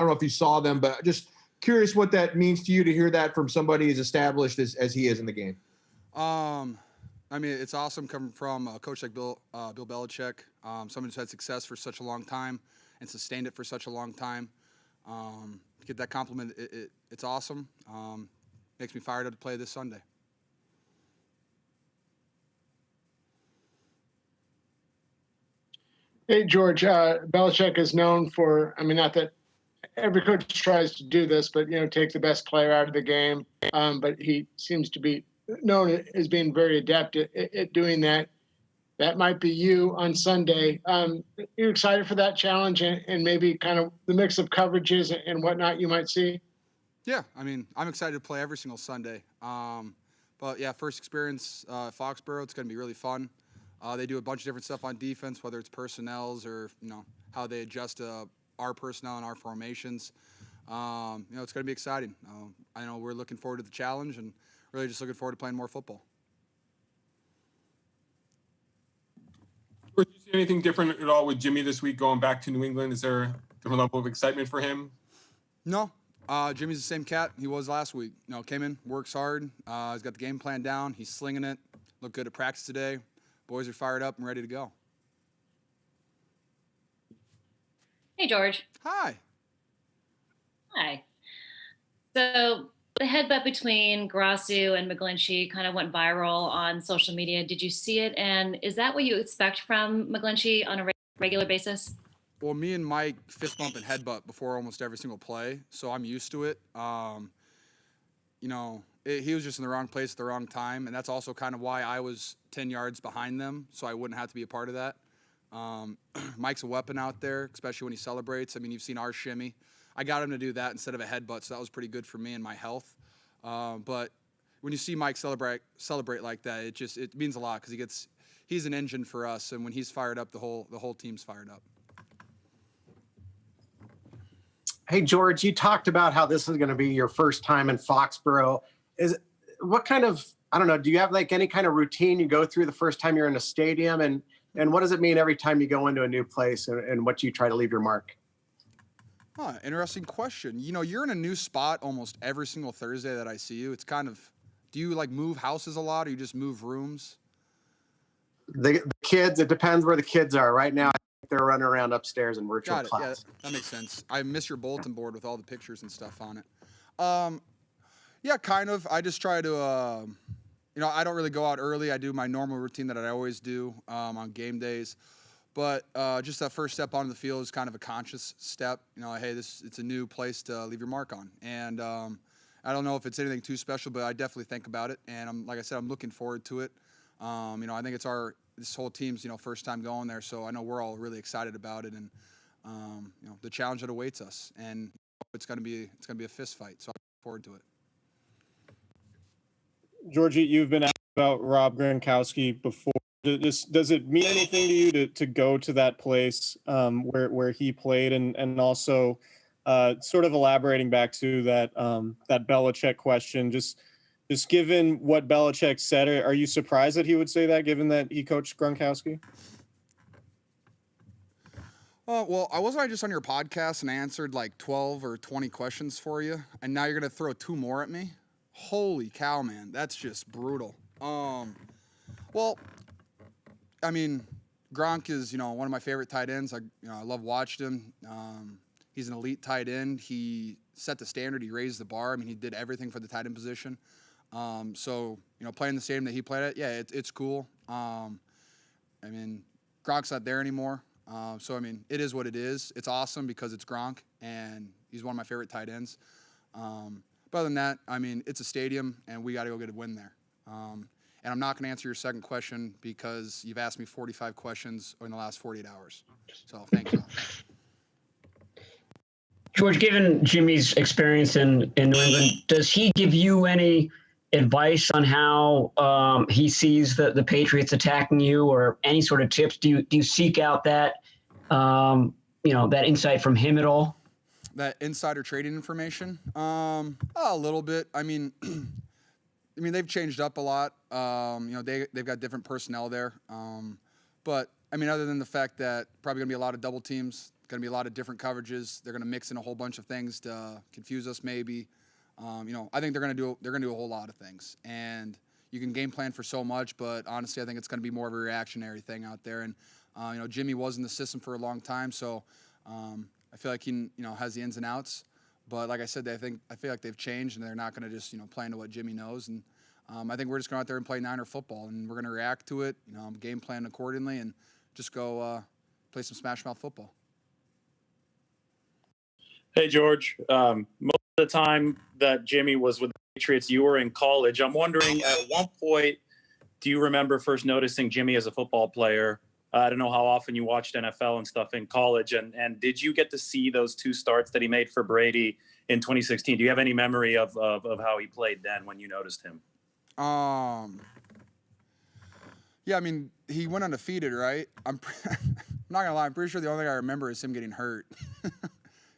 don't know if you saw them, but just curious what that means to you to hear that from somebody as established as he is in the game. I mean, it's awesome coming from a coach like Bill Belichick, someone who's had success for such a long time and sustained it for such a long time. To get that compliment, it's awesome. Makes me fired up to play this Sunday. Hey, George, Belichick is known for, I mean, not that every coach tries to do this, but, take the best player out of the game. But he seems to be known as being very adept at doing that. That might be you on Sunday. You excited for that challenge and maybe kind of the mix of coverages and whatnot you might see? Yeah, I mean, I'm excited to play every single Sunday. But yeah, first experience Foxborough, it's going to be really fun. They do a bunch of different stuff on defense, whether it's personnels or how they adjust our personnel and our formations. It's going to be exciting. I know we're looking forward to the challenge and really just looking forward to playing more football. Did you see anything different at all with Jimmy this week going back to New England? Is there a different level of excitement for him? No. Jimmy's the same cat he was last week. Came in, works hard. He's got the game plan down. He's slinging it. Looked good at practice today. Boys are fired up and ready to go. Hey, George. Hi. Hi. So the headbutt between Grasu and McGlinchey kind of went viral on social media. Did you see it? And is that what you expect from McGlinchey on a regular basis? Well, me and Mike fist bump and headbutt before almost every single play, so I'm used to it. He was just in the wrong place at the wrong time, and that's also kind of why I was 10 yards behind them, so I wouldn't have to be a part of that. Mike's a weapon out there, especially when he celebrates. I mean, you've seen our shimmy. I got him to do that instead of a headbutt, so that was pretty good for me and my health. But when you see Mike celebrate like that, it means a lot because he's an engine for us, and when he's fired up, the whole team's fired up. Hey, George, you talked about how this is going to be your first time in Foxborough. Do you have like any kind of routine you go through the first time you're in a stadium? And what does it mean every time you go into a new place and what you try to leave your mark? Interesting question. You're in a new spot almost every single Thursday that I see you. It's kind of, do you like move houses a lot or you just move rooms? The kids, it depends where the kids are. Right now, they're running around upstairs in virtual class. Yeah, that makes sense. I miss your bulletin board with all the pictures and stuff on it. Yeah, kind of. I just try to, I don't really go out early. I do my normal routine that I always do on game days. But just that first step onto the field is kind of a conscious step. Hey, it's a new place to leave your mark on. And I don't know if it's anything too special, but I definitely think about it. And like I said, I'm looking forward to it. I think it's this whole team's, first time going there. So I know we're all really excited about it and, the challenge that awaits us. And it's going to be a fist fight. So I'm looking forward to it. Georgie, you've been asked about Rob Gronkowski before. Does it mean anything to you to go to that place where he played and also sort of elaborating back to that Belichick question, just given what Belichick said, are you surprised that he would say that given that he coached Gronkowski? Well, I wasn't just on your podcast and I answered like 12 or 20 questions for you, and now you're going to throw 2 more at me? Holy cow, man. That's just brutal. Well, I mean, Gronk is, one of my favorite tight ends. I love watching him. He's an elite tight end. He set the standard. He raised the bar. I mean, he did everything for the tight end position. So, playing the stadium that he played at, yeah, it's cool. I mean, Gronk's not there anymore. So, I mean, it is what it is. It's awesome because it's Gronk, and he's one of my favorite tight ends. But other than that, I mean, it's a stadium, and we got to go get a win there. And I'm not going to answer your second question because you've asked me 45 questions in the last 48 hours. So thank you. George, given Jimmy's experience in New England, does he give you any advice on how he sees the Patriots attacking you, or any sort of tips? Do you seek out that that insight from him at all? That insider trading information? A little bit. I mean, they've changed up a lot. They've got different personnel there. But I mean, other than the fact that probably gonna be a lot of double teams Going to be a lot of different coverages. They're going to mix in a whole bunch of things to confuse us, maybe. I think they're going to do a whole lot of things, and you can game plan for so much. But honestly, I think it's going to be more of a reactionary thing out there. And Jimmy was in the system for a long time, so I feel like he has the ins and outs. But like I said, I feel like they've changed, and they're not going to just play into what Jimmy knows. And I think we're just going out there and play Niner football, and we're going to react to it, game plan accordingly, and just go play some smash mouth football. Hey, George. Most of the time that Jimmy was with the Patriots, you were in college. I'm wondering, at one point, do you remember first noticing Jimmy as a football player? I don't know how often you watched NFL and stuff in college. And did you get to see those 2 starts that he made for Brady in 2016? Do you have any memory of how he played then when you noticed him? Yeah, I mean, he went undefeated, right? I'm not going to lie. I'm pretty sure the only thing I remember is him getting hurt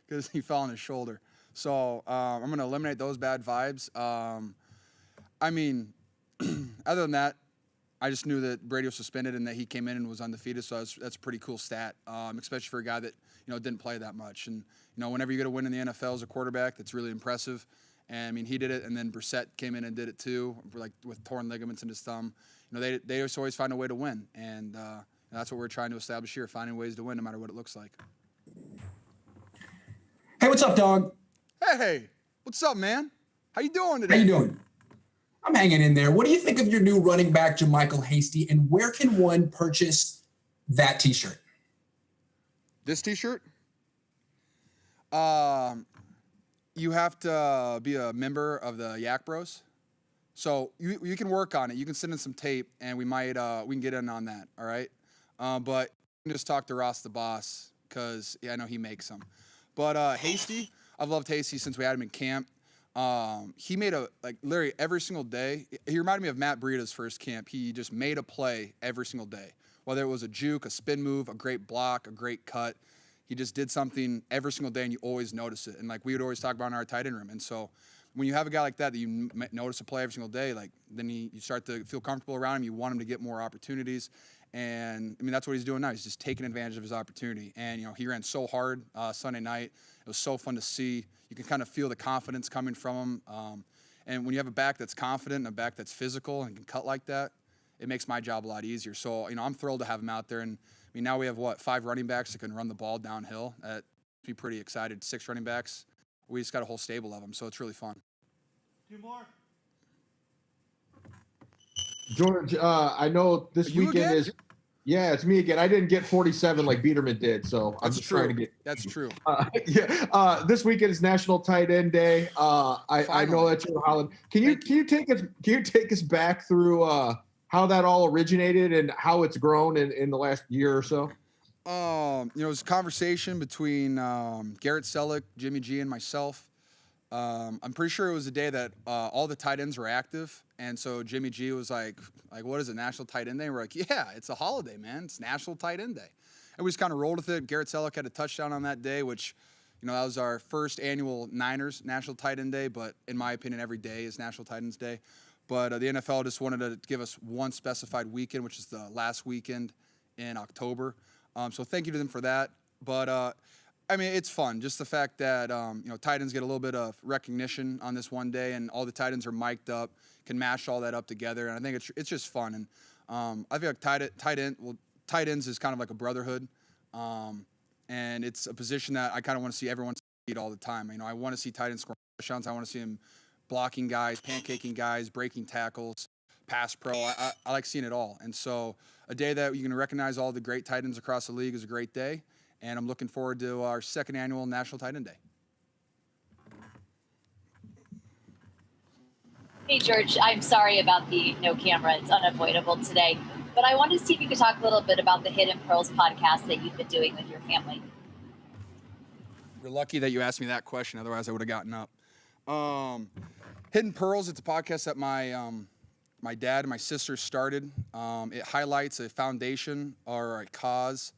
because he fell on his shoulder. So I'm going to eliminate those bad vibes. I mean, other than that, I just knew that Brady was suspended and that he came in and was undefeated. So that's a pretty cool stat, especially for a guy that, didn't play that much. And, whenever you get a win in the NFL as a quarterback, that's really impressive. And, I mean, he did it, and then Verrett came in and did it too, like with torn ligaments in his thumb. They just always find a way to win. And that's what we're trying to establish here, finding ways to win no matter what it looks like. Hey, what's up, dog? Hey, what's up, man? How you doing today? How you doing? I'm hanging in there. What do you think of your new running back, JaMycal Hasty, and where can one purchase that T-shirt? This T-shirt? You have to be a member of the Yak Bros. So you can work on it. You can send in some tape, and we can get in on that. All right. But you can just talk to Ross the boss because I know he makes them. But Hasty, I've loved Hasty since we had him in camp. He made literally every single day. He reminded me of Matt Breida's first camp. He just made a play every single day, whether it was a juke, a spin move, a great block, a great cut. He just did something every single day, and you always notice it. And we would always talk about in our tight end room. And so when you have a guy like that you notice a play every single day, then you start to feel comfortable around him. You want him to get more opportunities. And, I mean, that's what he's doing now. He's just taking advantage of his opportunity. And, he ran so hard Sunday night. It was so fun to see. You can kind of feel the confidence coming from him. And when you have a back that's confident and a back that's physical and can cut like that, it makes my job a lot easier. So, I'm thrilled to have him out there. And, I mean, now we have, 5 running backs that can run the ball downhill. That be pretty excited. 6 running backs. We just got a whole stable of them, so it's really fun. 2 more. George, I know this weekend again? is. Yeah, it's me again. I didn't get 47 like Biederman did, so I'm just trying to get. That's true. This weekend is National Tight End Day. I know that you're Holland. Can you take us back through how that all originated and how it's grown in the last year or so? It was a conversation between Garrett Saleh, Jimmy G, and myself. I'm pretty sure it was the day that all the tight ends were active. And so Jimmy G was like, what is it, National Tight End Day? And we're like, yeah, it's a holiday, man. It's National Tight End Day. And we just kind of rolled with it. Garrett Saleh had a touchdown on that day, which, that was our first annual Niners National Tight End Day. But in my opinion, every day is National Tight Ends Day. But the NFL just wanted to give us one specified weekend, which is the last weekend in October. So thank you to them for that. But, I mean, it's fun. Just the fact that, tight ends get a little bit of recognition on this one day, and all the tight ends are mic'd up, can mash all that up together. And I think it's just fun. And I feel like tight ends is kind of like a brotherhood. And it's a position that I kind of want to see everyone succeed all the time. I want to see tight ends score touchdowns. I want to see them blocking guys, pancaking guys, breaking tackles, pass pro. I like seeing it all. And so a day that you can recognize all the great tight ends across the league is a great day. And I'm looking forward to our second annual National Tight End Day. Hey, George, I'm sorry about the no camera. It's unavoidable today. But I wanted to see if you could talk a little bit about the Hidden Pearls podcast that you've been doing with your family. You're lucky that you asked me that question. Otherwise, I would have gotten up. Hidden Pearls, it's a podcast that my dad and my sister started. It highlights a foundation or a cause,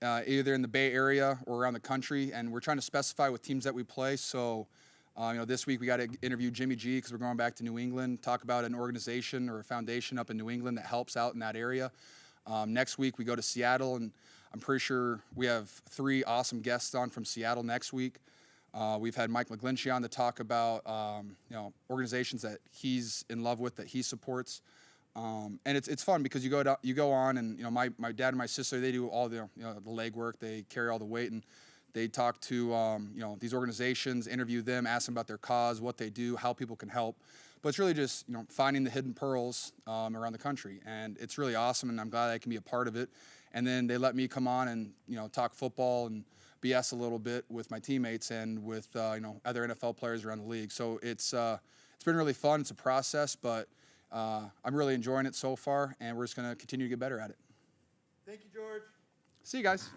either in the Bay Area or around the country, and we're trying to specify what teams that we play. So, this week we got to interview Jimmy G because we're going back to New England, talk about an organization or a foundation up in New England that helps out in that area. Next week we go to Seattle, and I'm pretty sure we have 3 awesome guests on from Seattle next week. We've had Mike McGlinchey on to talk about organizations that he's in love with, that he supports. And it's fun because you go on and my dad and my sister, they do all the the legwork, they carry all the weight, and they talk to these organizations, interview them, ask them about their cause, what they do, how people can help. But it's really just finding the hidden pearls around the country, and it's really awesome, and I'm glad I can be a part of it. And then they let me come on and talk football and BS a little bit with my teammates and with other NFL players around the league. So it's been really fun. It's a process, but I'm really enjoying it so far, and we're just going to continue to get better at it. Thank you, George. See you guys.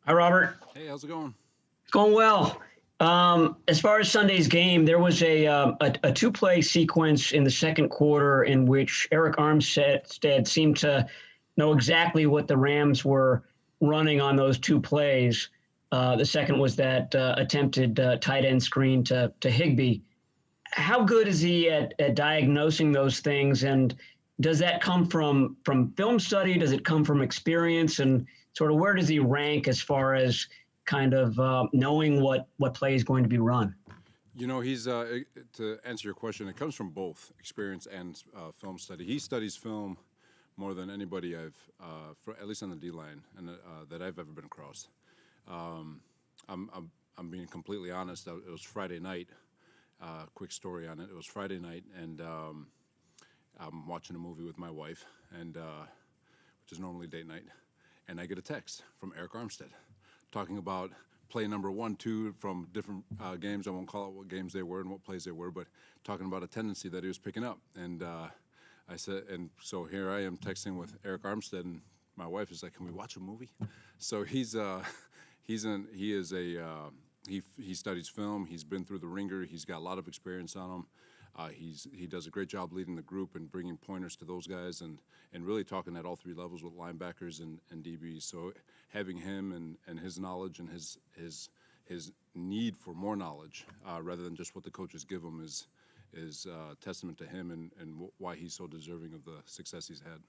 Hi, Robert. Hey, how's it going? It's going well. As far as Sunday's game, there was a two-play sequence in the second quarter in which Eric Armstead seemed to know exactly what the Rams were running on those two plays. The second was that attempted tight end screen to Higbee. How good is he at diagnosing those things, and does that come from film study? Does it come from experience, and sort of where does he rank as far as kind of knowing what play is going to be run? You know, he's to answer your question, it comes from both experience and film study. He studies film more than anybody at least on the D line, and that I've ever been across. I'm being completely honest. It was Friday night. Quick story on it. It was Friday night, and I'm watching a movie with my wife, and which is normally date night, and I get a text from Eric Armstead talking about play number 1, 2 from different games. I won't call out what games they were and what plays they were, but talking about a tendency that he was picking up. And I said, and so here I am texting with Eric Armstead, and my wife is like, "Can we watch a movie?" So he studies film. He's been through the ringer. He's got a lot of experience on him. He does a great job leading the group and bringing pointers to those guys, and really talking at all three levels with linebackers and DBs. So having him and his knowledge and his need for more knowledge rather than just what the coaches give him is testament to him and why he's so deserving of the success he's had.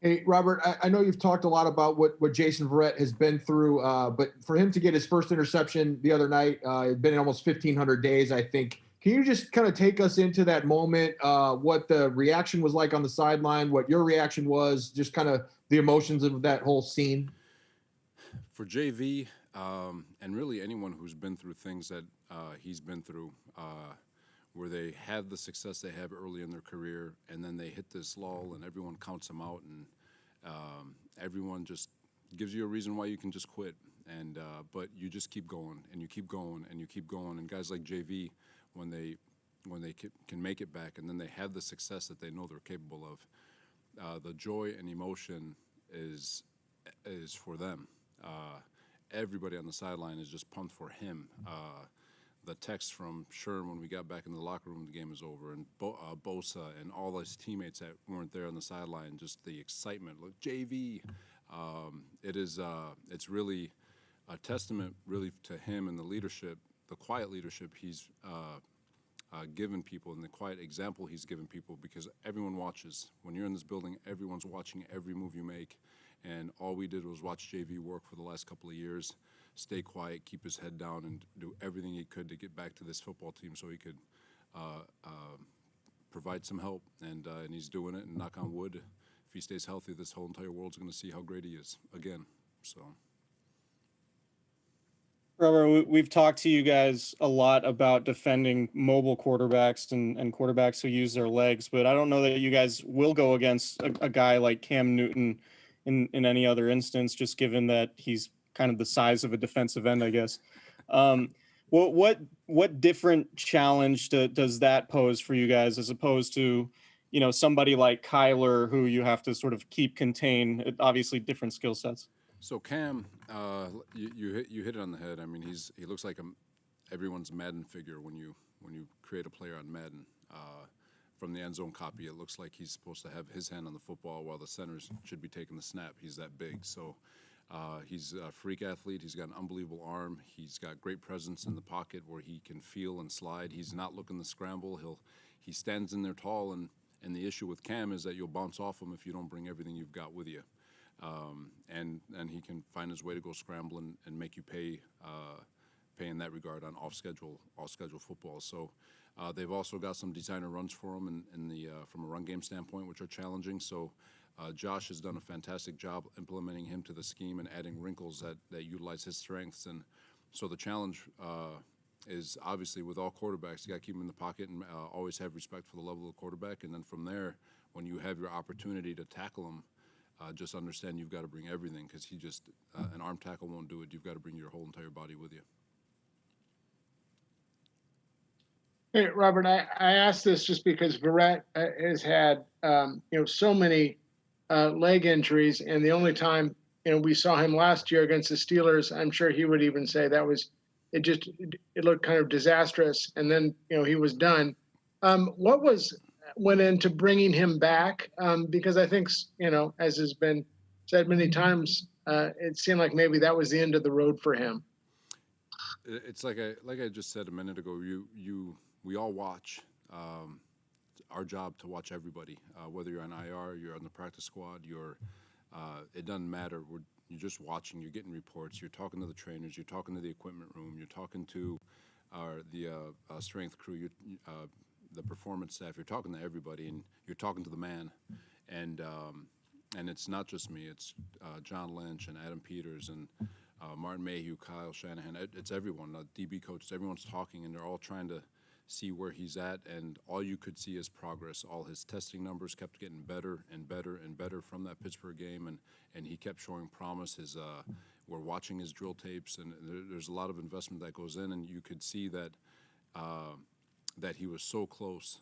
Hey, Robert, I know you've talked a lot about what Jason Verrett has been through, but for him to get his first interception the other night, it's been almost 1,500 days, I think. Can you just kind of take us into that moment, what the reaction was like on the sideline, what your reaction was, just kind of the emotions of that whole scene? For JV, and really anyone who's been through things that he's been through, where they have the success they have early in their career, and then they hit this lull, and everyone counts them out, and everyone just gives you a reason why you can just quit. And but you just keep going, and you keep going, and you keep going. And guys like JV, when they can make it back, and then they have the success that they know they're capable of, the joy and emotion is for them. Everybody on the sideline is just pumped for him. The text from Sherm when we got back in the locker room, the game is over, and Bosa and all his teammates that weren't there on the sideline, just the excitement. Look, JV, it's really a testament really to him and the leadership, the quiet leadership he's given people, and the quiet example he's given people, because everyone watches. When you're in this building, everyone's watching every move you make, and all we did was watch JV work for the last couple of years. Stay quiet, keep his head down, and do everything he could to get back to this football team so he could provide some help. And he's doing it, and knock on wood, if he stays healthy, this whole entire world's going to see how great he is again. So, Robert, we've talked to you guys a lot about defending mobile quarterbacks and quarterbacks who use their legs, but I don't know that you guys will go against a guy like Cam Newton in any other instance, just given that he's kind of the size of a defensive end, I guess. What different challenge does that pose for you guys, as opposed to, somebody like Kyler, who you have to sort of keep contained? Obviously, different skill sets. So Cam, you hit it on the head. I mean, he looks like everyone's Madden figure when you create a player on Madden. From the end zone copy, it looks like he's supposed to have his hand on the football while the centers should be taking the snap. He's that big. So he's a freak athlete. He's got an unbelievable arm. He's got great presence in the pocket where he can feel and slide. He's not looking to scramble. He stands in there tall, and the issue with Cam is that you'll bounce off him if you don't bring everything you've got with you. And he can find his way to go scramble and make you pay in that regard on off schedule football. So they've also got some designer runs for him from a run game standpoint, which are challenging. So Josh has done a fantastic job implementing him to the scheme and adding wrinkles that utilize his strengths. And so the challenge is obviously with all quarterbacks, you got to keep him in the pocket and always have respect for the level of the quarterback. And then from there, when you have your opportunity to tackle him, just understand you've got to bring everything, because an arm tackle won't do it. You've got to bring your whole entire body with you. Hey, Robert, I asked this just because Verrett has had so many leg injuries, and the only time we saw him last year against the Steelers, I'm sure he would even say that was it looked kind of disastrous, and then he was done. What went into bringing him back? Because I think as has been said many times, it seemed like maybe that was the end of the road for him. It's like I just said a minute ago. We all watch. Our job to watch everybody, whether you're on IR, you're on the practice squad, it doesn't matter. You're just watching. You're getting reports. You're talking to the trainers. You're talking to the equipment room. You're talking to the strength crew. The performance staff. You're talking to everybody, and you're talking to the man. And it's not just me. It's John Lynch and Adam Peters and Martin Mayhew, Kyle Shanahan. It's everyone. DB coaches. Everyone's talking, and they're all trying to see where he's at, and all you could see is progress. All his testing numbers kept getting better and better and better from that Pittsburgh game, and he kept showing promise. We're watching his drill tapes, and there's a lot of investment that goes in, and you could see that that he was so close,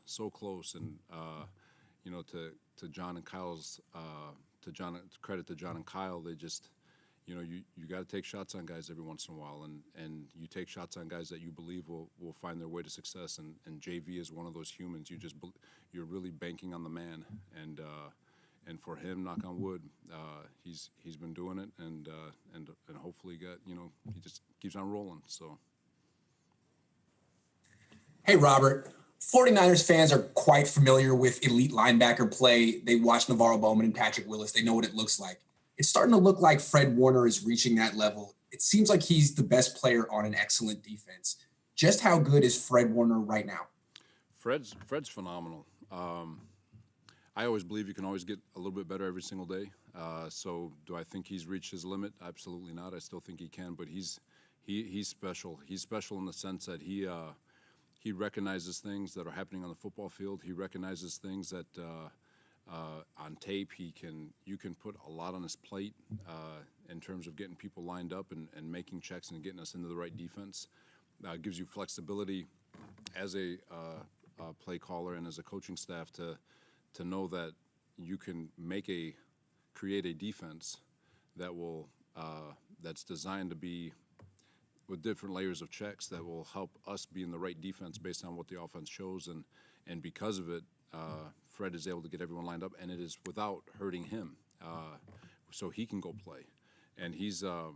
and to John and Kyle's credit to John and Kyle, they just. You got to take shots on guys every once in a while, and you take shots on guys that you believe will find their way to success. And JV is one of those humans. You're really banking on the man, and for him, knock on wood, he's been doing it, and hopefully he just keeps on rolling. So. Hey, Robert. 49ers fans are quite familiar with elite linebacker play. They watch Navarro Bowman and Patrick Willis. They know what it looks like. It's starting to look like Fred Warner is reaching that level. It seems like he's the best player on an excellent defense. Just how good is Fred Warner right now? Fred's phenomenal. I always believe you can always get a little bit better every single day. So do I think he's reached his limit? Absolutely not. I still think he can, but he's special. He's special in the sense that he recognizes things that are happening on the football field. He recognizes things that on tape, you can put a lot on his plate in terms of getting people lined up and making checks and getting us into the right defense. Gives you flexibility as a play caller and as a coaching staff to know that you can create a defense that will that's designed to be with different layers of checks that will help us be in the right defense based on what the offense shows, and because of it. Fred is able to get everyone lined up, and it is without hurting him, so he can go play. And he's, the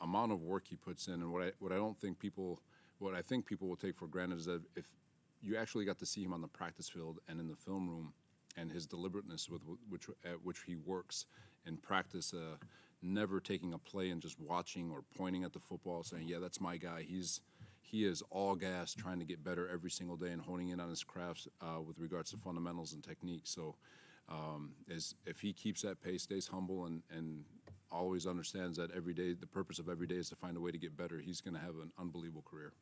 amount of work he puts in, and what I think people will take for granted is that if you actually got to see him on the practice field and in the film room, and his deliberateness at which he works in practice, never taking a play and just watching or pointing at the football, saying, "Yeah, that's my guy." He is all gas, trying to get better every single day and honing in on his crafts with regards to fundamentals and technique. So if he keeps that pace, stays humble, and always understands that every day, the purpose of every day is to find a way to get better, he's going to have an unbelievable career.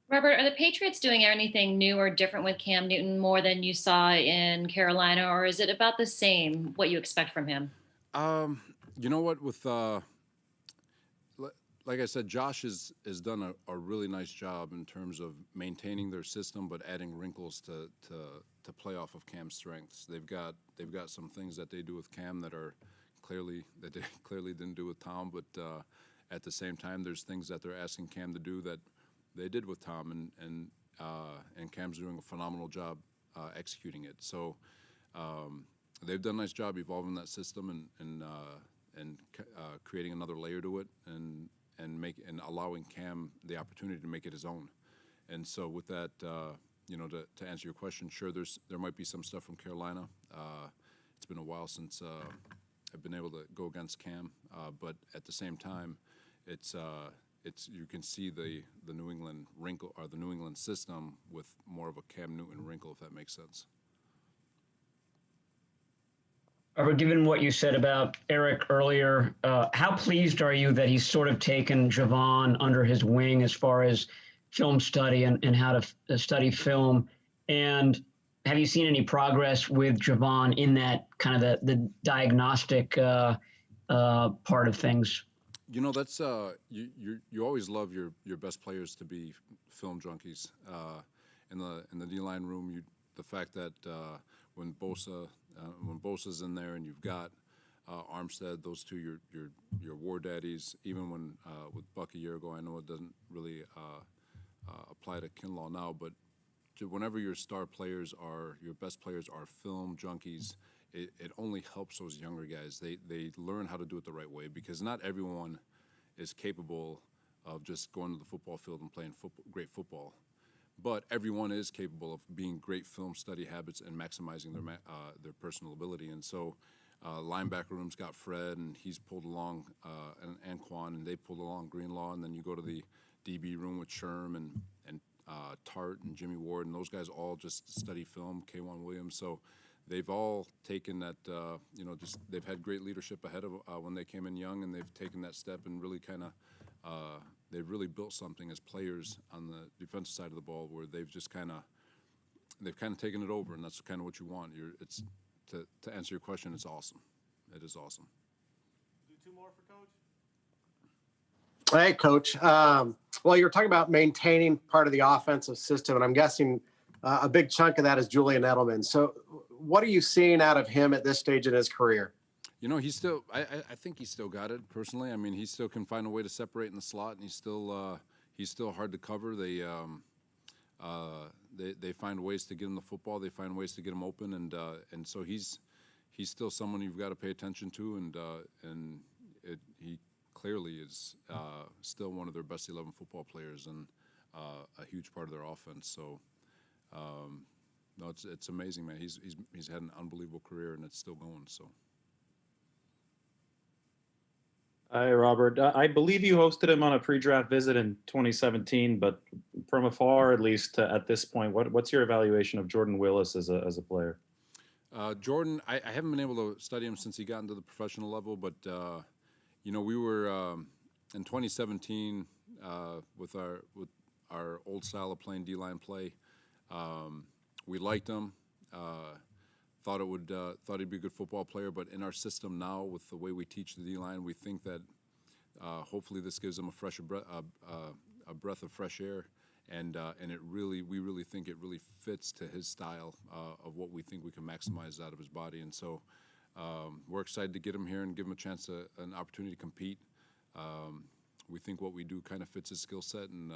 Robert, are the Patriots doing anything new or different with Cam Newton more than you saw in Carolina, or is it about the same, what you expect from him? You know what, like I said, Josh has done a really nice job in terms of maintaining their system, but adding wrinkles to play off of Cam's strengths. They've got some things that they do with Cam that they clearly didn't do with Tom, but at the same time, there's things that they're asking Cam to do that they did with Tom, and Cam's doing a phenomenal job executing it. So they've done a nice job evolving that system and creating another layer to it, and allowing Cam the opportunity to make it his own. And so with that, to answer your question, sure, there might be some stuff from Carolina. It's been a while since I've been able to go against Cam, but at the same time, it's you can see the New England wrinkle, or the New England system, with more of a Cam Newton wrinkle, if that makes sense. Robert, given what you said about Eric earlier, how pleased are you that he's sort of taken Javon under his wing as far as film study and how to study film? And have you seen any progress with Javon in that kind of the diagnostic part of things? That's you always love your best players to be film junkies. In the D-line room, the fact that when Bosa's in there and you've got Armstead, those two your war daddies. Even when with Buck a year ago, I know it doesn't really apply to Kinlaw now, but whenever your star players are your best players are film junkies, it only helps those younger guys. They learn how to do it the right way, because not everyone is capable of just going to the football field and playing great football. But everyone is capable of being great film study habits and maximizing their personal ability. And so linebacker room's got Fred, and he's pulled along, and Anquan, and they pulled along Greenlaw. And then you go to the DB room with Sherm and Tart and Jimmy Ward, and those guys all just study film, K1 Williams. So they've all taken that, just they've had great leadership ahead of when they came in young, and they've taken that step and really kind of they've really built something as players on the defensive side of the ball, where they've taken it over, and that's kind of what you want. To answer your question, it's awesome. It is awesome. Do two more for Coach. Hey, Coach. Well, you were talking about maintaining part of the offensive system, and I'm guessing a big chunk of that is Julian Edelman. So what are you seeing out of him at this stage in his career? He's still. I think he's still got it personally. I mean, he still can find a way to separate in the slot, and he's still hard to cover. They find ways to get him the football. They find ways to get him open, and so he's still someone you've got to pay attention to, and he clearly is still one of their best 11 football players and a huge part of their offense. So. No, it's amazing, man. He's had an unbelievable career, and it's still going. So. Hi, Robert. I believe you hosted him on a pre-draft visit in 2017, but from afar, at least at this point, what's your evaluation of Jordan Willis as a player? Jordan, I haven't been able to study him since he got into the professional level, but we were in 2017 with our old style of playing D-line play. We liked him. Thought he'd be a good football player, but in our system now, with the way we teach the D-line, we think that hopefully this gives him a breath of fresh air, and we really think it really fits to his style of what we think we can maximize out of his body. And so we're excited to get him here and give him a chance, an opportunity to compete. We think what we do kind of fits his skill set, and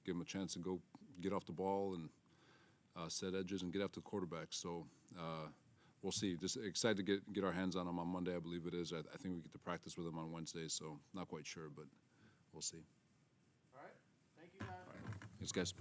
give him a chance to go get off the ball and set edges and get after the quarterback. So we'll see. Just excited to get our hands on him on Monday, I believe it is. I think we get to practice with him on Wednesday, so not quite sure, but we'll see. All right. Thank you, guys. All right. Thanks, guys.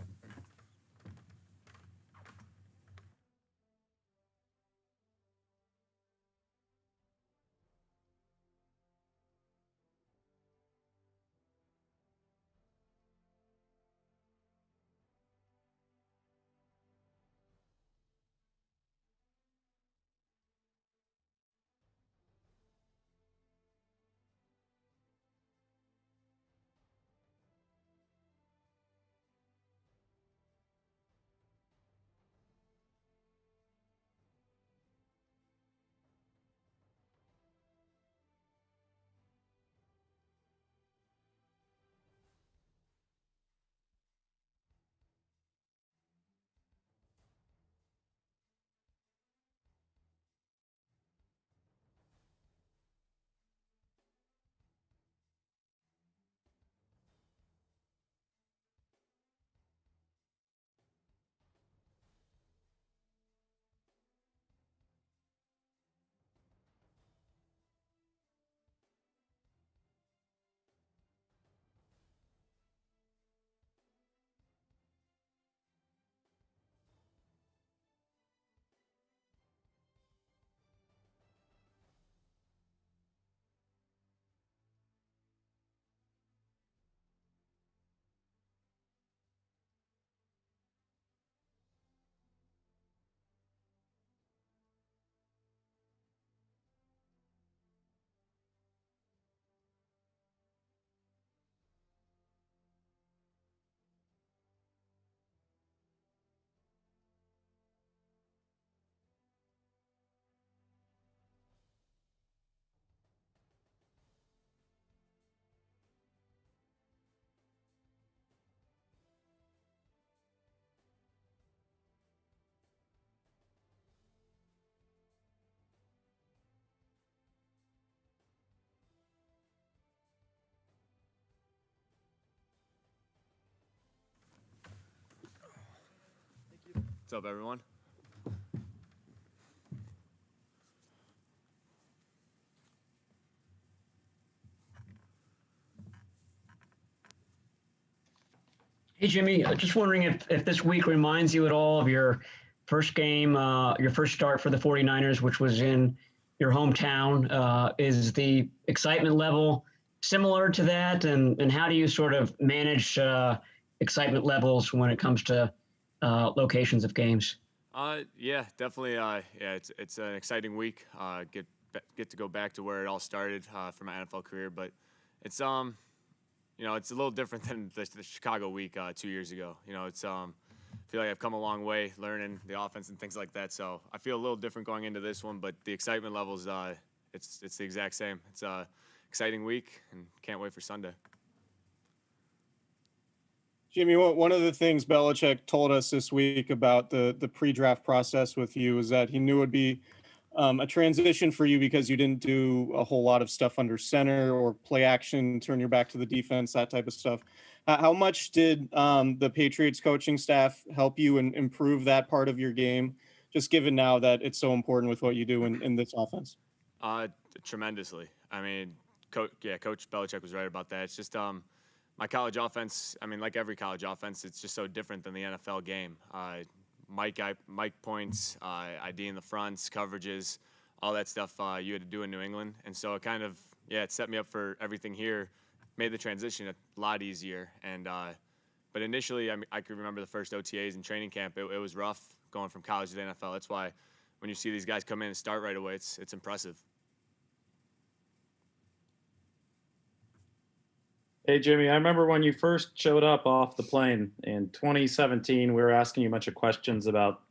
What's up, everyone? Hey, Jimmy, just wondering if this week reminds you at all of your first game, your first start for the 49ers, which was in your hometown. Is the excitement level similar to that? And how do you sort of manage excitement levels when it comes to locations of games? Yeah, definitely. Yeah, it's an exciting week. Get to go back to where it all started for my NFL career, but it's it's a little different than the Chicago week 2 years ago. It's I feel like I've come a long way learning the offense and things like that. So I feel a little different going into this one, but the excitement levels, it's the exact same. It's a exciting week and can't wait for Sunday. Jimmy, one of the things Belichick told us this week about the pre-draft process with you is that he knew it would be a transition for you because you didn't do a whole lot of stuff under center or play action, turn your back to the defense, that type of stuff. How much did the Patriots coaching staff help you and improve that part of your game, just given now that it's so important with what you do in this offense? Tremendously. I mean, Coach Belichick was right about that. It's just my college offense, I mean, like every college offense, it's just so different than the NFL game. Mike points, ID in the fronts, coverages, all that stuff you had to do in New England. And so it kind of, it set me up for everything here, made the transition a lot easier. And but initially, I could remember the first OTAs and training camp. It was rough going from college to the NFL. That's why when you see these guys come in and start right away, it's impressive. Hey, Jimmy, I remember when you first showed up off the plane in 2017, we were asking you a bunch of questions about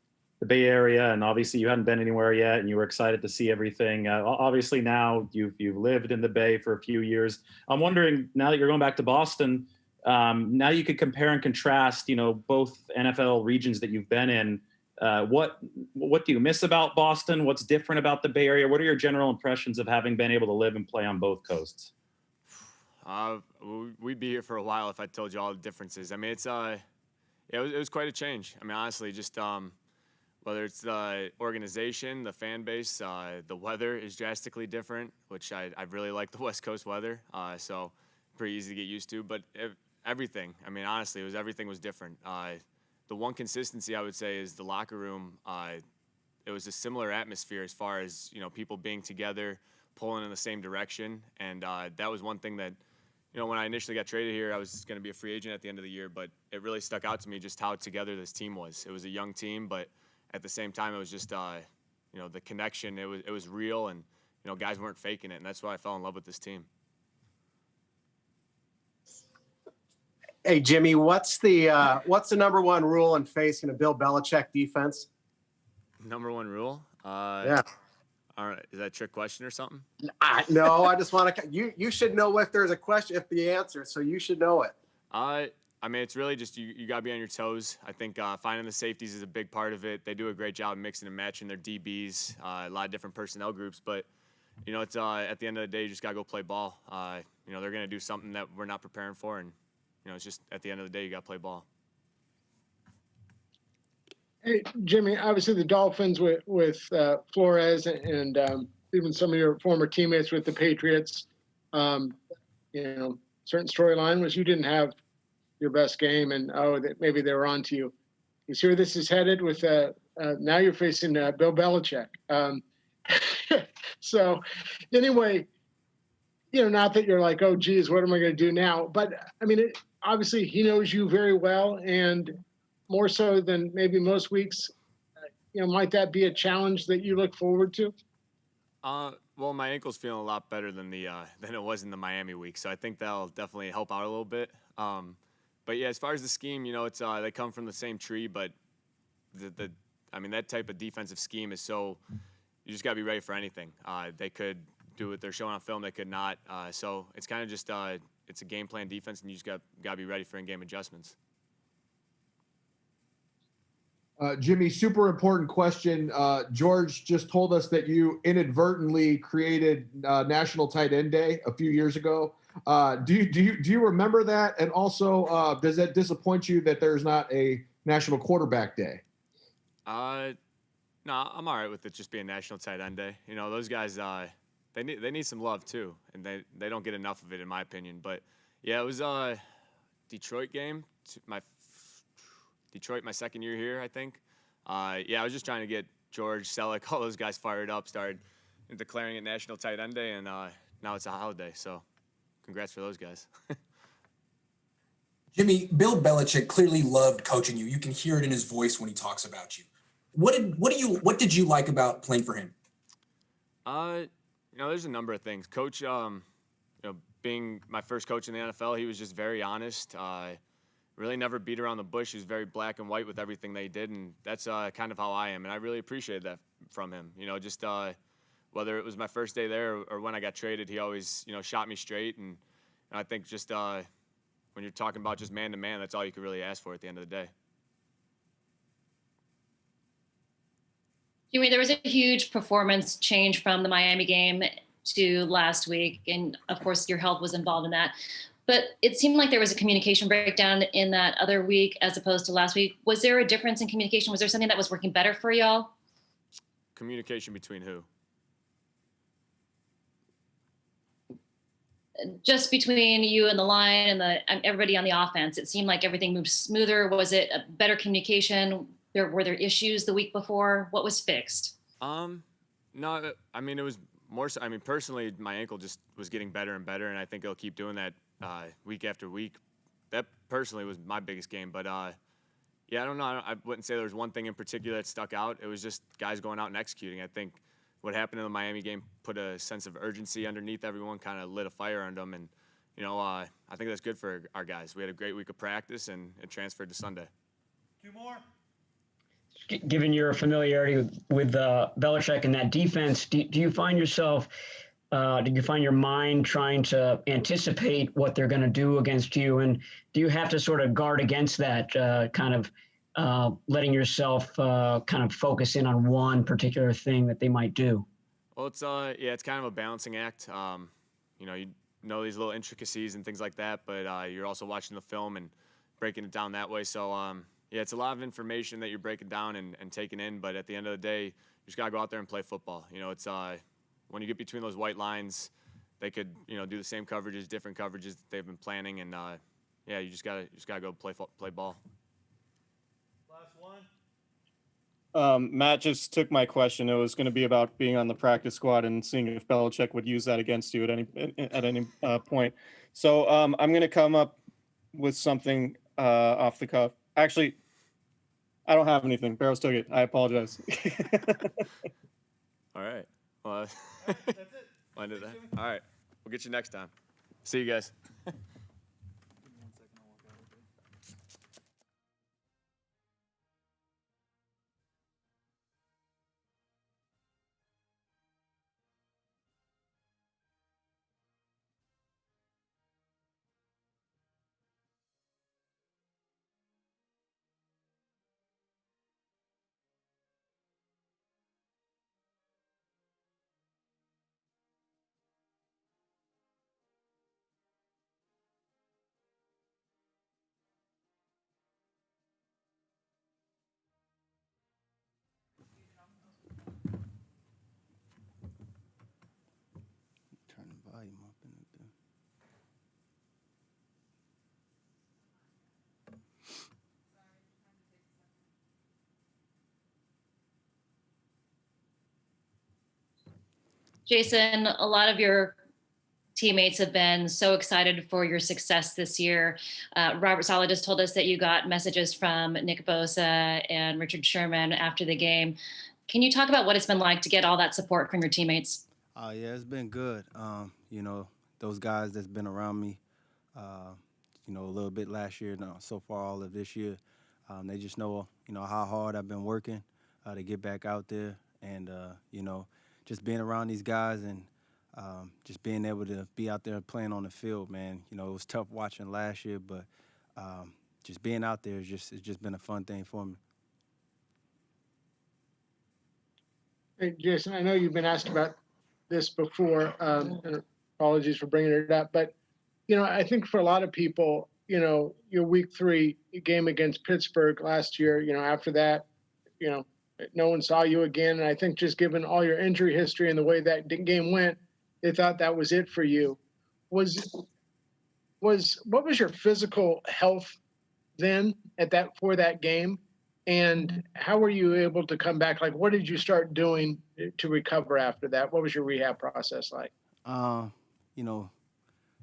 the Bay Area, and obviously you hadn't been anywhere yet, and you were excited to see everything. Obviously now you've lived in the Bay for a few years. I'm wondering, now that you're going back to Boston, now you could compare and contrast, both NFL regions that you've been in. What do you miss about Boston? What's different about the Bay Area? What are your general impressions of having been able to live and play on both coasts? We'd be here for a while if I told you all the differences. I mean, it was quite a change. I mean, honestly, just whether it's the organization, the fan base, the weather is drastically different, which I really like the West Coast weather, so pretty easy to get used to. But everything, I mean, honestly, everything was different. The one consistency I would say is the locker room. It was a similar atmosphere as far as people being together, pulling in the same direction, and that was one thing that. When I initially got traded here, I was going to be a free agent at the end of the year, but it really stuck out to me just how together this team was. It was a young team, but at the same time, it was just, the connection. It was real, and guys weren't faking it, and that's why I fell in love with this team. Hey, Jimmy, what's the number one rule in facing a Bill Belichick defense? Number one rule? Yeah. All right. Is that a trick question or something? No, I just want to. You should know if there's a question, if the answer, so you should know it. I mean, it's really just you got to be on your toes. I think finding the safeties is a big part of it. They do a great job mixing and matching their DBs, a lot of different personnel groups. But it's at the end of the day, you just got to go play ball. They're going to do something that we're not preparing for, and it's just at the end of the day, you got to play ball. Hey, Jimmy, obviously the Dolphins with Flores and even some of your former teammates with the Patriots, certain storyline was you didn't have your best game and, that maybe they were on to you. You see where this is headed with now you're facing Bill Belichick. So anyway, not that you're like, oh, geez, what am I going to do now? But, I mean, obviously he knows you very well, and more so than maybe most weeks, might that be a challenge that you look forward to? Well, my ankle's feeling a lot better than than it was in the Miami week, so I think that'll definitely help out a little bit. But yeah, as far as the scheme, it's they come from the same tree, but that type of defensive scheme is so you just gotta be ready for anything. They could do what they're showing on film, they could not. So it's kind of just it's a game plan defense, and you just gotta be ready for in-game adjustments. Jimmy, super important question. George just told us that you inadvertently created National Tight End Day a few years ago. Do you remember that? And also, does that disappoint you that there's not a National Quarterback Day? No, I'm all right with it just being National Tight End Day. You know, those guys, they need some love too, and they don't get enough of it in my opinion. But yeah, it was Detroit game, Detroit my second year here, I think. Yeah, I was just trying to get George, Saleh, all those guys fired up, started declaring it National Tight End Day, and now it's a holiday. So, congrats for those guys. Jimmy, Bill Belichick clearly loved coaching you. You can hear it in his voice when he talks about you. What did you like about playing for him? You know, there's a number of things. Coach, you know, being my first coach in the NFL, he was just very honest. Really never beat around the bush. He was very black and white with everything they did, and that's kind of how I am. And I really appreciated that from him. You know, just whether it was my first day there or when I got traded, he always, you know, shot me straight. And I think just when you're talking about just man to man, that's all you could really ask for at the end of the day. Jimmy, there was a huge performance change from the Miami game to last week. And of course, your health was involved in that. But it seemed like there was a communication breakdown in that other week as opposed to last week. Was there a difference in communication? Was there something that was working better for y'all? Communication between who? Just between you and the line and everybody on the offense. It seemed like everything moved smoother. Was it a better communication? Were there issues the week before? What was fixed? No, I mean, it was more so, I mean, personally, my ankle just was getting better and better, and I think it'll keep doing that week after week. That personally was my biggest game, but yeah, I don't know. I wouldn't say there was one thing in particular that stuck out. It was just guys going out and executing. I think what happened in the Miami game put a sense of urgency underneath everyone, kind of lit a fire under them, and you know, I think that's good for our guys. We had a great week of practice, and it transferred to Sunday. Two more. Given your familiarity with Belichick and that defense, do you find yourself, do you find your mind trying to anticipate what they're going to do against you? And do you have to sort of guard against that, kind of letting yourself kind of focus in on one particular thing that they might do? Well, it's yeah, it's kind of a balancing act. You know these little intricacies and things like that, but you're also watching the film and breaking it down that way. So yeah, it's a lot of information that you're breaking down and taking in, but at the end of the day, you just got to go out there and play football. You know, it's when you get between those white lines, they could, you know, do the same coverages, different coverages that they've been planning, and yeah, you just got to go play ball. Last one. Matt just took my question. It was going to be about being on the practice squad and seeing if Belichick would use that against you at any point. So I'm going to come up with something off the cuff. Actually, I don't have anything. Barrows took it. I apologize. All right. Well, That's it. All right. We'll get you next time. See you guys. Turn the volume up in it. Jason, a lot of your teammates have been so excited for your success this year. Robert Saleh just told us that you got messages from Nick Bosa and Richard Sherman after the game. Can you talk about what it's been like to get all that support from your teammates? Yeah, it's been good. You know, those guys that's been around me, you know, a little bit last year, no, so far all of this year, they just know, you know, how hard I've been working to get back out there, and you know, just being around these guys and just being able to be out there playing on the field, man. You know, it was tough watching last year, but just being out there it's just been a fun thing for me. Hey, Jason, I know you've been asked about this before, and apologies for bringing it up, but, you know, I think for a lot of people, you know, your week 3 game against Pittsburgh last year, you know, after that, no one saw you again. And I think just given all your injury history and the way that game went, they thought that was it for you. What was your physical health then for that game? And how were you able to come back? Like, what did you start doing to recover after that? What was your rehab process like? You know,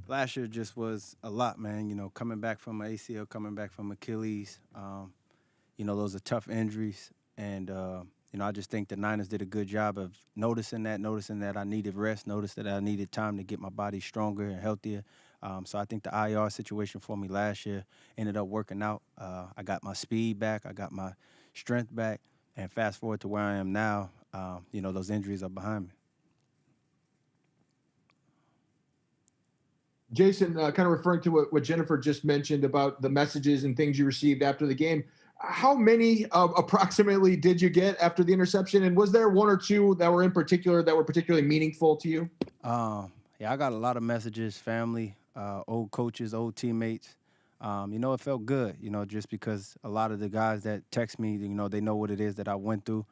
last year just was a lot, man. You know, coming back from an ACL, coming back from Achilles. Those are tough injuries. And, I just think the Niners did a good job of noticing that I needed rest, noticed that I needed time to get my body stronger and healthier. So I think the IR situation for me last year ended up working out. I got my speed back. I got my strength back. And fast forward to where I am now, those injuries are behind me. Jason, kind of referring to what Jennifer just mentioned about the messages and things you received after the game, how many approximately did you get after the interception? And was there one or two that were particularly meaningful to you? I got a lot of messages, family, old coaches, old teammates. It felt good, just because a lot of the guys that text me, they know what it is that I went through.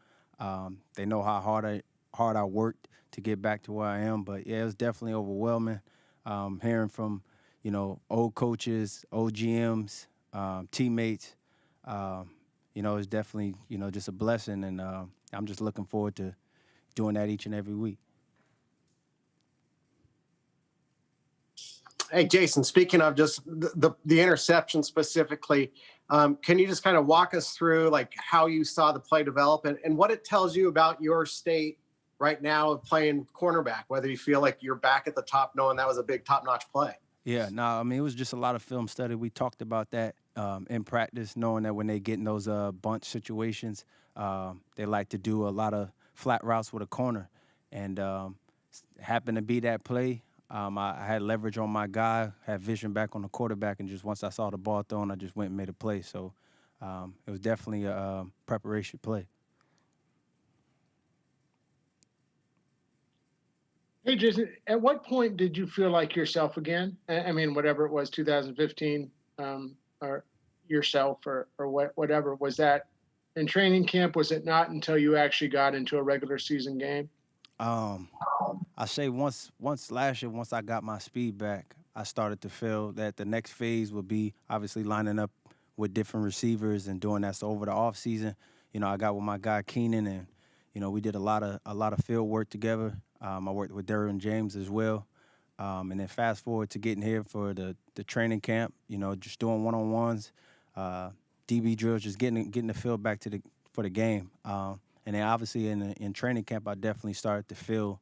They know how hard I worked to get back to where I am. But, yeah, it was definitely overwhelming. Hearing from, old coaches, old GMs, teammates, it's definitely, just a blessing. And I'm just looking forward to doing that each and every week. Hey, Jason, speaking of just the interception specifically, can you just kind of walk us through like how you saw the play develop and what it tells you about your state right now of playing cornerback, whether you feel like you're back at the top knowing that was a big top-notch play? Yeah, it was just a lot of film study. We talked about that in practice, knowing that when they get in those bunch situations, they like to do a lot of flat routes with a corner. And happened to be that play. I had leverage on my guy, had vision back on the quarterback, and just once I saw the ball thrown, I just went and made a play. So it was definitely a preparation play. Hey, Jason, at what point did you feel like yourself again? I mean, whatever it was, 2015, or yourself or whatever, was that in training camp? Was it not until you actually got into a regular season game? I say once last year, once I got my speed back, I started to feel that the next phase would be obviously lining up with different receivers and doing that. So over the off season, I got with my guy Keenan, and we did a lot of field work together. I worked with Derwin James as well. And then fast forward to getting here for the training camp, just doing one-on-ones, DB drills, just getting the field back for the game. And then obviously in training camp, I definitely started to feel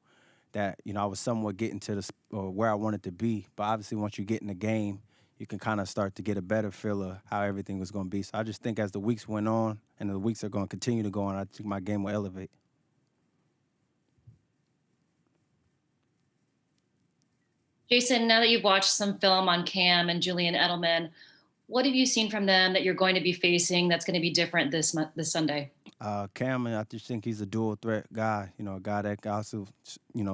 that, I was somewhat getting to where I wanted to be. But obviously once you get in the game, you can kind of start to get a better feel of how everything was going to be. So I just think as the weeks went on and the weeks are going to continue to go on, I think my game will elevate. Jason, now that you've watched some film on Cam and Julian Edelman, what have you seen from them that you're going to be facing that's going to be different this Sunday? Cam, I just think he's a dual threat guy. A guy that can also,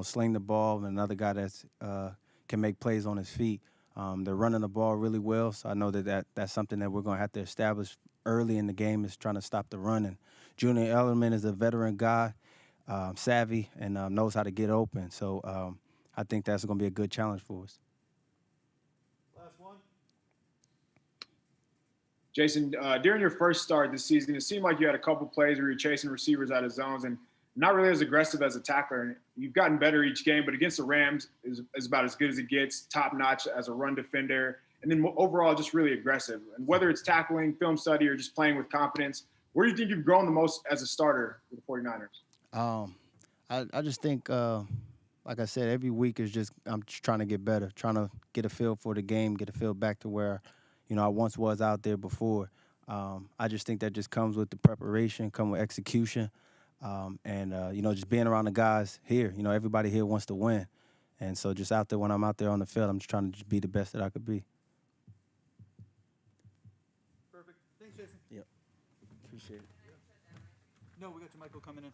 sling the ball, and another guy that's can make plays on his feet. They're running the ball really well, so I know that's something that we're going to have to establish early in the game is trying to stop the run. And Julian Edelman is a veteran guy, savvy, and knows how to get open. So I think that's going to be a good challenge for us. Last one. Jason, during your first start this season, it seemed like you had a couple plays where you're chasing receivers out of zones and not really as aggressive as a tackler. You've gotten better each game, but against the Rams is about as good as it gets, top-notch as a run defender, and then overall just really aggressive. And whether it's tackling, film study, or just playing with confidence, where do you think you've grown the most as a starter with the 49ers? I just think, like I said, every week I'm just trying to get better, trying to get a feel for the game, get a feel back to where, I once was out there before. I just think that just comes with the preparation, come with execution, and just being around the guys here. Everybody here wants to win. And so just out there, when I'm out there on the field, I'm just trying to just be the best that I could be. Perfect. Thanks, Jason. Yep. Appreciate it. No, we got JaMycal coming in.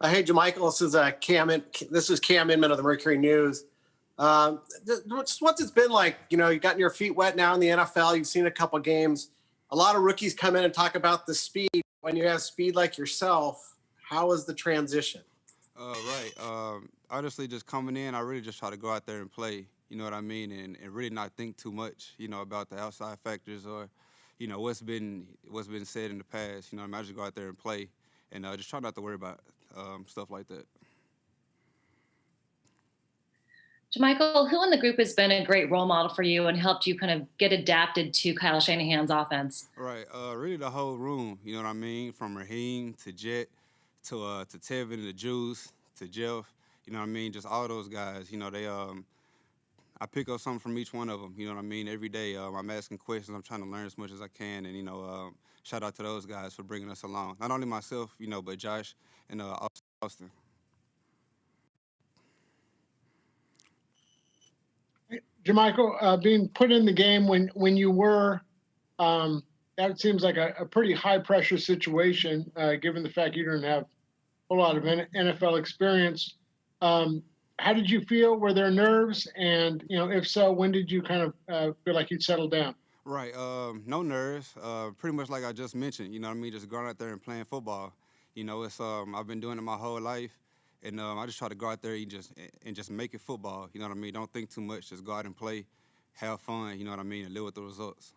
Hey, JaMycal, this is Cam Inman of the Mercury News. Just what's it's been like, you've gotten your feet wet now in the NFL. You've seen a couple games. A lot of rookies come in and talk about the speed. When you have speed like yourself, how is the transition? Right. Honestly, just coming in, I really just try to go out there and play. You know what I mean, and really not think too much, about the outside factors or, what's been said in the past. You know what I mean? I just go out there and play, and just try not to worry about stuff like that. JaMycal, who in the group has been a great role model for you and helped you kind of get adapted to Kyle Shanahan's offense? Right. Really the whole room. You know what I mean? From Raheem to Jet to Tevin to Juice to Jeff. You know what I mean? Just all those guys. They I pick up something from each one of them. You know what I mean? Every day I'm asking questions. I'm trying to learn as much as I can. And shout out to those guys for bringing us along. Not only myself, but Josh and Austin. JaMycal, being put in the game when you were, that seems like a pretty high pressure situation, given the fact you didn't have a whole lot of NFL experience. How did you feel? Were there nerves? And, if so, when did you kind of feel like you'd settled down? Right. No nerves. Pretty much like I just mentioned, you know what I mean? Just going out there and playing football. It's I've been doing it my whole life. And I just try to go out there and just make it football. You know what I mean? Don't think too much. Just go out and play, have fun. You know what I mean? And live with the results.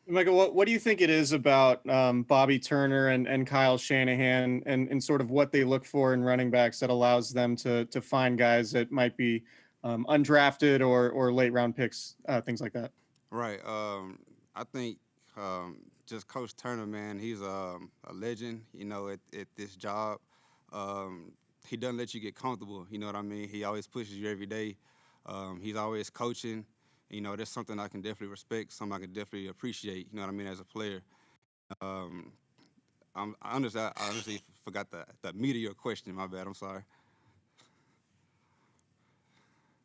Michael, what do you think it is about Bobby Turner and Kyle Shanahan and sort of what they look for in running backs that allows them to find guys that might be undrafted or late round picks, things like that? Right. I think just Coach Turner, man, he's a legend, at this job. He doesn't let you get comfortable, you know what I mean? He always pushes you every day. He's always coaching. That's something I can definitely respect, something I can definitely appreciate, you know what I mean, as a player. I honestly forgot the meat of your question. My bad. I'm sorry.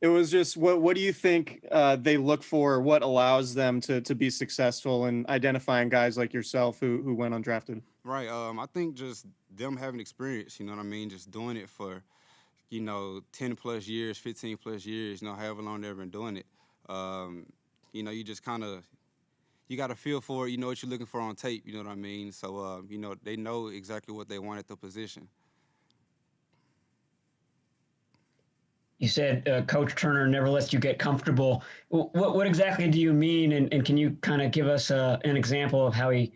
It was just what do you think they look for? What allows them to be successful in identifying guys like yourself who went undrafted? Right. I think just them having experience, you know what I mean? Just doing it for, 10 plus years, 15 plus years, however long they've been doing it. You just kind of, you got a feel for it. You know what you're looking for on tape, you know what I mean? So, they know exactly what they want at the position. You said Coach Turner never lets you get comfortable. What exactly do you mean? And can you kind of give us an example of how he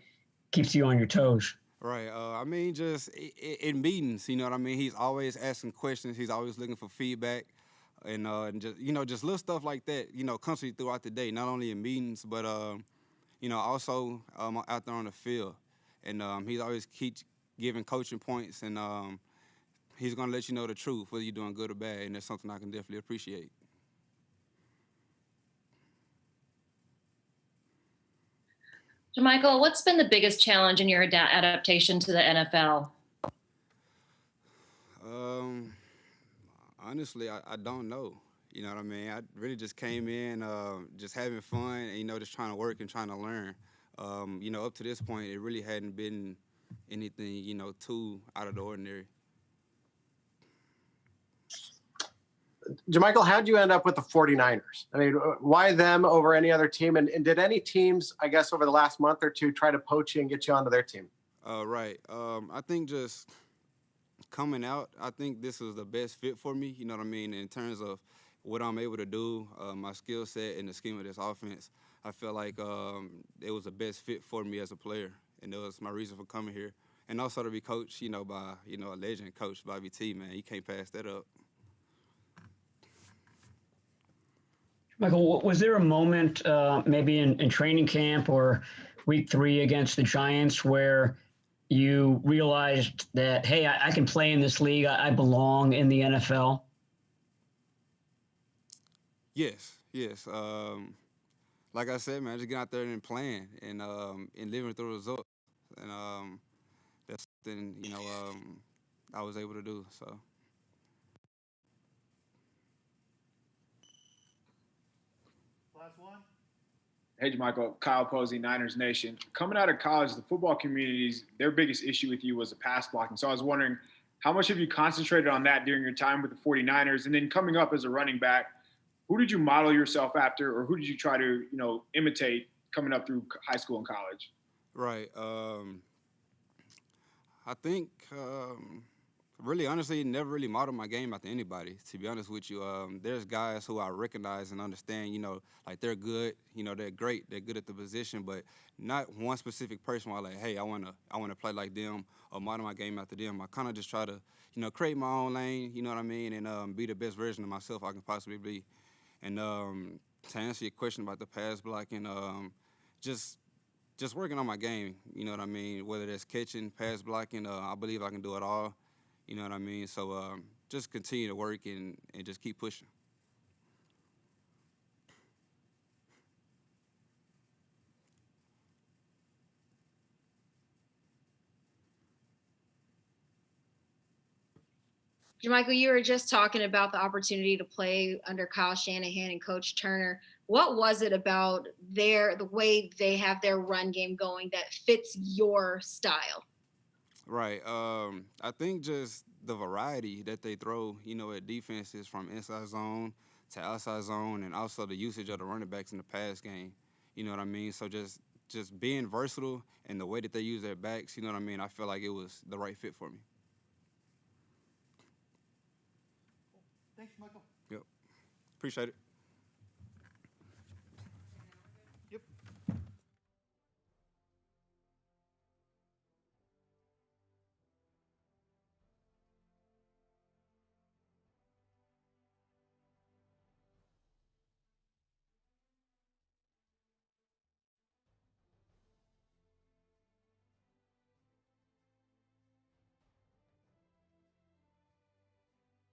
keeps you on your toes? Right. I mean, just in meetings, you know what I mean? He's always asking questions. He's always looking for feedback. And just, just little stuff like that, constantly throughout the day, not only in meetings, but, also out there on the field. And he's always keeps giving coaching points, and he's going to let you know the truth, whether you're doing good or bad, and that's something I can definitely appreciate. JaMycal, what's been the biggest challenge in your adaptation to the NFL? Honestly, I don't know. You know what I mean? I really just came in just having fun and, just trying to work and trying to learn. Up to this point, it really hadn't been anything, too out of the ordinary. JaMycal, how'd you end up with the 49ers? I mean, why them over any other team? And did any teams, I guess, over the last month or two try to poach you and get you onto their team? Right. I think just coming out, I think this was the best fit for me, you know what I mean, in terms of what I'm able to do, my skill set and the scheme of this offense. I feel like it was the best fit for me as a player, and that was my reason for coming here. And also to be coached, by, a legend, Coach Bobby T, man. You can't pass that up. Michael, was there a moment maybe in training camp or week 3 against the Giants where you realized that, hey, I can play in this league, I belong in the NFL? Yes. Like I said, man, just get out there and playing and living with the results. And that's something, I was able to do, so. Last one. Hey, JaMycal, Kyle Posey, Niners Nation. Coming out of college, the football community's their biggest issue with you was the pass blocking. So I was wondering, how much have you concentrated on that during your time with the 49ers? And then coming up as a running back, who did you model yourself after, or who did you try to, imitate coming up through high school and college? Right. I think, really, honestly, never really modeled my game after anybody, to be honest with you. There's guys who I recognize and understand, like they're good, they're great, they're good at the position, but not one specific person where I'm like, hey, I wanna play like them or model my game after them. I kind of just try to, create my own lane, you know what I mean, and be the best version of myself I can possibly be. And to answer your question about the pass blocking, just working on my game, you know what I mean? Whether that's catching, pass blocking, I believe I can do it all, you know what I mean? So just continue to work and just keep pushing. JaMycal, you were just talking about the opportunity to play under Kyle Shanahan and Coach Turner. What was it about the way they have their run game going that fits your style? Right. I think just the variety that they throw, at defenses from inside zone to outside zone, and also the usage of the running backs in the pass game. You know what I mean? So just being versatile and the way that they use their backs, you know what I mean? I feel like it was the right fit for me. Thanks, Michael. Yep. Appreciate it.